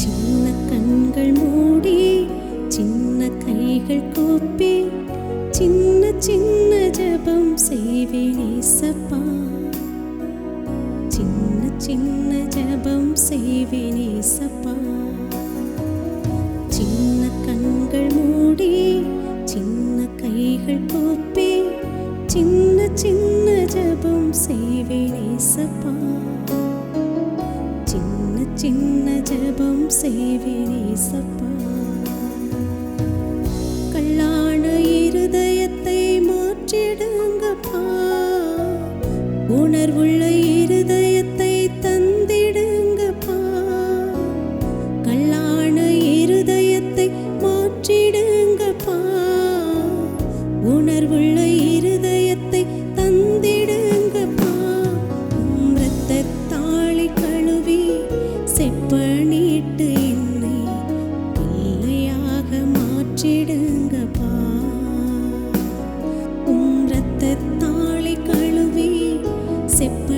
சின்ன கண்கள் மூடி சின்ன கைகள் கூப்பி சின்ன சின்ன ஜெபம் செய்வேன் ஏசப்பா. சின்ன சின்ன ஜெபம் செய்வேன் ஏசப்பா. சின்ன கண்கள் மூடி சின்ன கைகள் கூப்பி சின்ன சின்ன ஜெபம் செய்வேன் ஏசப்பா. சின்ன சின்ன ஜெபம் செய்வேன் ஏசப்பா. கல்லான இருதயத்தை மாற்றிடுங்கப்பா. உணர்வுள்ள இருதயத்தை தந்திடுங்கப்பா. கல்லான இருதயத்தை மாற்றிடுங்கப்பா. உணர்வுள்ள இருதயத்தை தந்திடுங்கப்பா. இரத்தத்தாளி கழுவி செப்பனிட்டு என்னை பிள்ளையாக மாற்றிடுங்கப்பா. இரத்தத்தாளி கழுவி செப்ப